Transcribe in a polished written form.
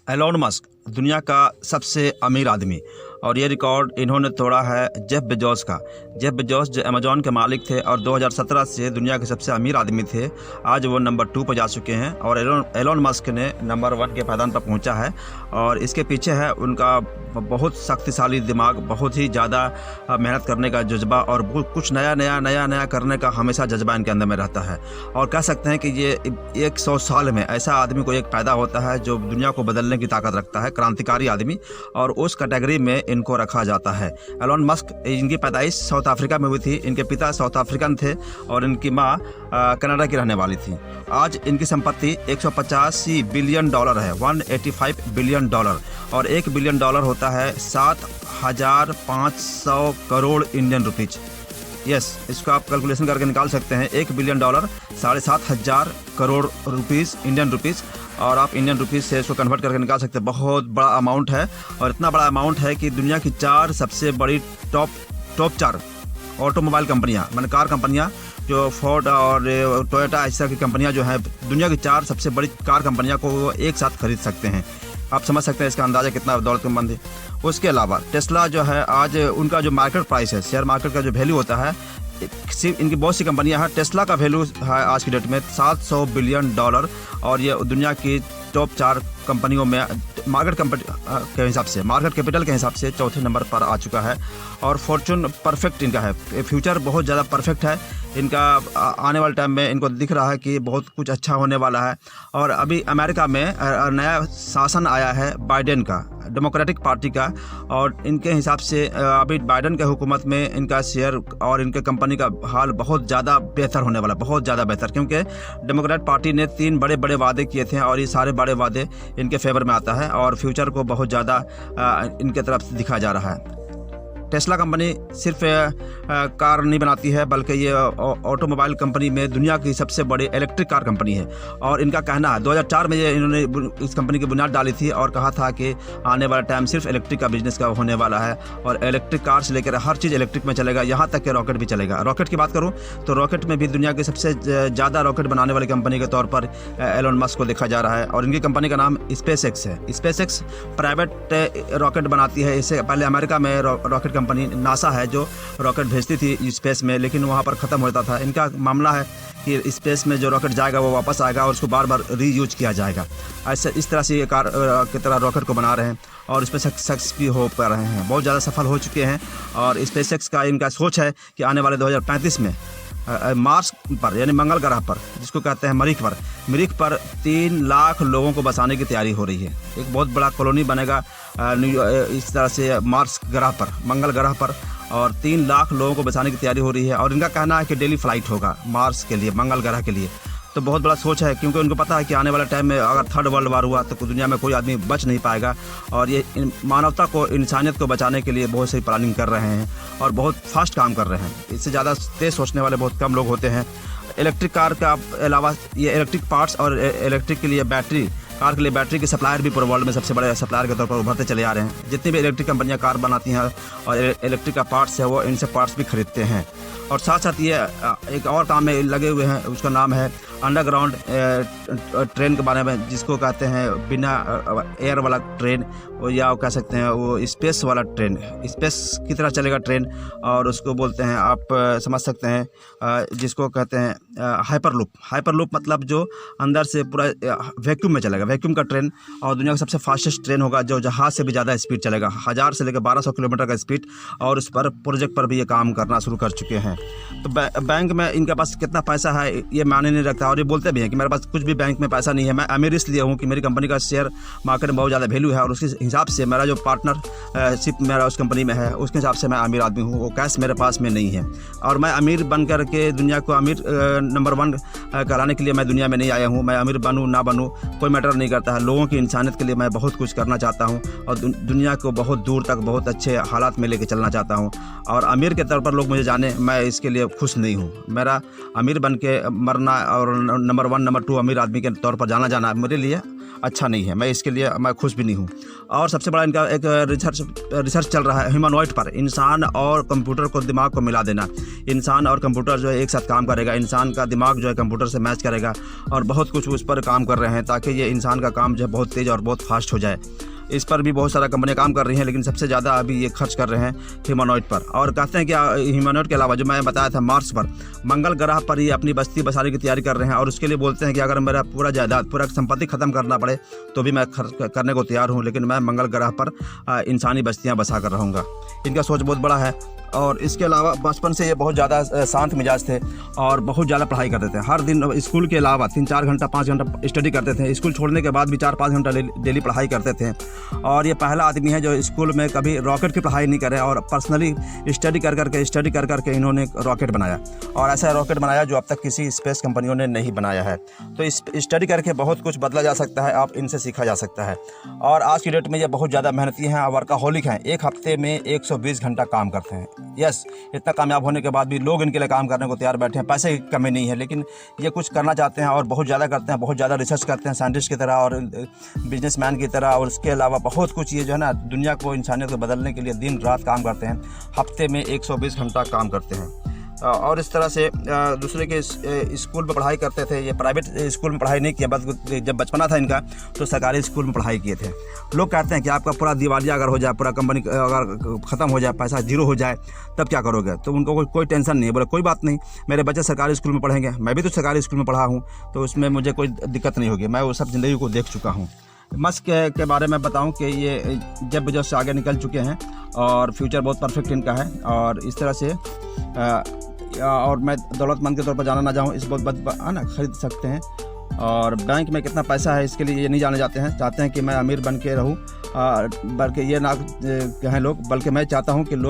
Elon Musk दुनिया का सबसे अमीर आदमी, और ये रिकॉर्ड इन्होंने तोड़ा है जेफ बेजोस का। जेफ बेजोस जो अमेजॉन के मालिक थे और 2017 से दुनिया के सबसे अमीर आदमी थे, आज वो नंबर 2 पर जा चुके हैं और एलोन मस्क ने नंबर 1 के पायदान पर पहुंचा है। और इसके पीछे है उनका बहुत शक्तिशाली दिमाग, बहुत ही ज़्यादा मेहनत करने का जज्बा और कुछ नया करने का हमेशा जज्बा इनके अंदर में रहता है। और कह सकते हैं कि ये 100 साल में ऐसा आदमी को एक पैदा होता है जो दुनिया को बदलने की ताकत रखता है, क्रांतिकारी आदमी, और उस कैटेगरी में इनको रखा जाता है। एलोन मस्क, इनकी पैदाइश साउथ अफ्रीका में हुई थी। इनके पिता साउथ अफ्रीकन थे और इनकी माँ कनाडा की रहने वाली थी। आज इनकी संपत्ति $185 बिलियन है, $185 बिलियन, और $1 बिलियन होता है 7,500 करोड़ इंडियन रुपीज। यस, इसको आप कैलकुलेशन करके निकाल सकते हैं। $1 billion 7,500 crore rupees, Indian rupees, और आप इंडियन रुपीज़ से इसको कन्वर्ट करके निकाल सकते हैं। बहुत बड़ा अमाउंट है, और इतना बड़ा अमाउंट है कि दुनिया की 4 सबसे बड़ी टॉप 4 ऑटोमोबाइल कंपनियां, मैंने कार कंपनियां, जो फोर्ड और टोयोटा, ऐसा की कंपनियां जो हैं, दुनिया की 4 सबसे बड़ी कार कंपनियां को वो एक साथ खरीद सकते हैं। आप समझ सकते हैं इसका अंदाज़ा कितना दौलतमंद है। उसके अलावा टेस्ला जो है, आज उनका जो मार्केट प्राइस है, शेयर मार्केट का जो वैल्यू होता है, सिर्फ इनकी बहुत सी कंपनियां हैं, टेस्ला का वैल्यू है आज की डेट में $700 बिलियन, और ये दुनिया की टॉप 4 कंपनियों में मार्केट कैपिटल के हिसाब से चौथे नंबर पर आ चुका है। और फॉर्चून परफेक्ट इनका है, फ्यूचर बहुत ज़्यादा परफेक्ट है इनका। आने वाले टाइम में इनको दिख रहा है कि बहुत कुछ अच्छा होने वाला है। और अभी अमेरिका में नया शासन आया है बाइडेन का, डेमोक्रेटिक पार्टी का, और इनके हिसाब से अभी बाइडेन के हुकूमत में इनका शेयर और इनके कंपनी का हाल बहुत ज़्यादा बेहतर होने वाला, बहुत ज़्यादा बेहतर, क्योंकि डेमोक्रेट पार्टी ने 3 बड़े वादे किए थे और ये सारे बड़े वादे इनके फेवर में आता है और फ्यूचर को बहुत ज़्यादा इनके तरफ से दिखा जा रहा है। टेस्ला कंपनी सिर्फ कार नहीं बनाती है, बल्कि ये ऑटोमोबाइल कंपनी में दुनिया की सबसे बड़ी इलेक्ट्रिक कार कंपनी है। और इनका कहना है 2004 में ये इन्होंने इस कंपनी की बुनियाद डाली थी और कहा था कि आने वाला टाइम सिर्फ इलेक्ट्रिक का बिजनेस का होने वाला है, और इलेक्ट्रिक कार से लेकर हर चीज़ इलेक्ट्रिक में चलेगा, यहाँ तक कि रॉकेट भी चलेगा। रॉकेट की बात करूँ तो रॉकेट में भी दुनिया की सबसे ज़्यादा रॉकेट बनाने वाली कंपनी के तौर पर एलोन मस्क को देखा जा रहा है। और इनकी कंपनी का नाम स्पेसएक्स है। स्पेसएक्स प्राइवेट रॉकेट बनाती है। इससे पहले अमेरिका में रॉकेट कंपनी नासा है जो रॉकेट भेजती थी स्पेस में, लेकिन वहाँ पर ख़त्म हो जाता था। इनका मामला है कि स्पेस में जो रॉकेट जाएगा वो वापस आएगा और उसको बार रीयूज किया जाएगा। ऐसे इस तरह से ये कार की तरह रॉकेट को बना रहे हैं और इस पर सक्सेस भी हो पा रहे हैं, बहुत ज़्यादा सफल हो चुके हैं। और स्पेसएक्स का इनका सोच है कि आने वाले 2035 में मार्स पर, यानी मंगल ग्रह पर, जिसको कहते हैं मरीख पर 3 लाख लोगों को बसाने की तैयारी हो रही है। एक बहुत बड़ा कॉलोनी बनेगा इस तरह से मार्स ग्रह पर, मंगल ग्रह पर, और 3 लाख लोगों को बसाने की तैयारी हो रही है। और इनका कहना है कि डेली फ्लाइट होगा मार्स के लिए, मंगल ग्रह के लिए। तो बहुत बड़ा सोच है, क्योंकि उनको पता है कि आने वाले टाइम में अगर 3rd वर्ल्ड वार हुआ तो दुनिया में कोई आदमी बच नहीं पाएगा। और ये मानवता को, इंसानियत को बचाने के लिए बहुत सी प्लानिंग कर रहे हैं और बहुत फास्ट काम कर रहे हैं। इससे ज़्यादा तेज़ सोचने वाले बहुत कम लोग होते हैं। इलेक्ट्रिक कार का अलावा ये इलेक्ट्रिक पार्ट्स और इलेक्ट्रिक के लिए बैटरी, कार के लिए बैटरी के सप्लायर भी पूरे वर्ल्ड में सबसे बड़े सप्लायर के तौर पर उभरते चले आ रहे हैं। जितनी भी इलेक्ट्रिक कंपनियां कार बनाती हैं और इलेक्ट्रिक का पार्ट्स है, वो इनसे पार्ट्स भी खरीदते हैं। और साथ साथ ये एक और काम में लगे हुए हैं, उसका नाम है अंडरग्राउंड ट्रेन के बारे में, जिसको कहते हैं बिना एयर वाला ट्रेन, या कह सकते हैं वो स्पेस वाला ट्रेन, स्पेस की तरह चलेगा ट्रेन, और उसको बोलते हैं, आप समझ सकते हैं, जिसको कहते हैं हाइपरलूप मतलब जो अंदर से पूरा वैक्यूम में चलेगा, वैक्यूम का ट्रेन, और दुनिया का सबसे फास्टेस्ट ट्रेन होगा जो जहाज़ से भी ज़्यादा स्पीड चलेगा, 1000 से लेकर 1200 किलोमीटर का स्पीड। और उस पर प्रोजेक्ट पर भी ये काम करना शुरू कर चुके हैं। तो बैंक में इनके पास कितना पैसा है ये मायने नहीं रखता, और ये बोलते भी हैं कि मेरे पास कुछ भी बैंक में पैसा नहीं है, मैं अमीर इसलिए हूँ कि मेरी कंपनी का शेयर मार्केट में बहुत ज़्यादा वैल्यू है, और उसके हिसाब से मेरा जो पार्टनरशिप मेरा उस कंपनी में है, उसके हिसाब से मैं अमीर आदमी हूँ। वो कैश मेरे पास में नहीं है, और मैं अमीर बन करके दुनिया को अमीर नंबर 1 कराने के लिए मैं दुनिया में नहीं आया हूँ। मैं अमीर बनूँ ना बनूँ कोई मैटर नहीं करता है। लोगों की इंसानियत के लिए मैं बहुत कुछ करना चाहता हूँ और दुनिया को बहुत दूर तक बहुत अच्छे हालात में लेके चलना चाहता हूँ। और अमीर के तौर पर लोग मुझे जाने, मैं इसके लिए खुश नहीं हूँ। मेरा अमीर बन के मरना और नंबर 1 नंबर 2 अमीर आदमी के तौर पर जाना जाना मेरे लिए अच्छा नहीं है। मैं इसके लिए मैं खुश भी नहीं हूँ। और सबसे बड़ा इनका एक रिसर्च चल रहा है ह्यूमनॉइड पर, इंसान और कंप्यूटर को दिमाग को मिला देना। इंसान और कंप्यूटर जो है एक साथ काम करेगा, इंसान का दिमाग जो है कंप्यूटर से मैच करेगा, और बहुत कुछ उस पर काम कर रहे हैं ताकि ये इंसान का काम जो है बहुत तेज़ और बहुत फास्ट हो जाए। इस पर भी बहुत सारा कंपनियां काम कर रही हैं, लेकिन सबसे ज़्यादा अभी ये खर्च कर रहे हैं ह्यूमनॉइड पर। और कहते हैं कि ह्यूमनॉइड के अलावा जो मैं बताया था मार्स पर, मंगल ग्रह पर ये अपनी बस्ती बसाने की तैयारी कर रहे हैं। और उसके लिए बोलते हैं कि अगर मेरा पूरा जायदाद पूरा संपत्ति ख़त्म करना पड़े तो भी मैं खर्च करने को तैयार हूँ, लेकिन मैं मंगल ग्रह पर इंसानी बस्तियाँ बसा कर रहूँगा। इनका सोच बहुत बड़ा है। और इसके अलावा बचपन से ये बहुत ज़्यादा शांत मिजाज थे और बहुत ज़्यादा पढ़ाई करते थे। हर दिन स्कूल के अलावा 3-4 घंटा 5 घंटा स्टडी करते थे। स्कूल छोड़ने के बाद भी 4-5 घंटा डेली पढ़ाई करते थे। और ये पहला आदमी है जो स्कूल में कभी रॉकेट की पढ़ाई नहीं करे और पर्सनली स्टडी कर करके इन्होंने रॉकेट बनाया। और ऐसा रॉकेट बनाया जो अब तक किसी स्पेस कंपनियों ने नहीं बनाया है। तो इस स्टडी करके बहुत कुछ बदला जा सकता है, आप इनसे सीखा जा सकता है। और आज की डेट में ये बहुत ज़्यादा मेहनती हैं, वर्काहोलिक हैं। एक हफ्ते में 120 घंटा काम करते हैं। यस, इतना कामयाब होने के बाद भी लोग इनके लिए काम करने को तैयार बैठे हैं। पैसे की कमी नहीं है, लेकिन ये कुछ करना चाहते हैं और बहुत ज़्यादा करते हैं, बहुत ज़्यादा रिसर्च करते हैं साइंटिस्ट की तरह और बिजनेसमैन की तरह। और उसके अलावा बहुत कुछ ये जो है ना दुनिया को, इंसानियत को बदलने के लिए दिन रात काम करते हैं। हफ्ते में 120 घंटा काम करते हैं। और इस तरह से दूसरे के स्कूल में पढ़ाई करते थे। ये प्राइवेट स्कूल में पढ़ाई नहीं किया, बस जब बचपना था इनका तो सरकारी स्कूल में पढ़ाई किए थे। लोग कहते हैं कि आपका पूरा दिवालिया अगर हो जाए, पूरा कंपनी अगर ख़त्म हो जाए, पैसा जीरो हो जाए, तब क्या करोगे? तो उनको कोई टेंशन नहीं है। बोले कोई बात नहीं, मेरे बच्चे सरकारी स्कूल में पढ़ेंगे, मैं भी तो सरकारी स्कूल में पढ़ा हूँ, तो उसमें मुझे कोई दिक्कत नहीं होगी। मैं वो सब ज़िंदगी को देख चुका हूँ। मस्क के बारे में बताऊं कि ये जेफ बेजोस से आगे निकल चुके हैं और फ्यूचर बहुत परफेक्ट इनका है। और इस तरह से और मैं दौलतमंद के तौर पर जाना ना चाहूँ, इस बहुत ना खरीद सकते हैं। और बैंक में कितना पैसा है इसके लिए ये नहीं जाने जाते हैं, चाहते हैं कि मैं अमीर बन के रहूँ, बल्कि ये ना कहें लोग, बल्कि मैं चाहता हूँ कि लोग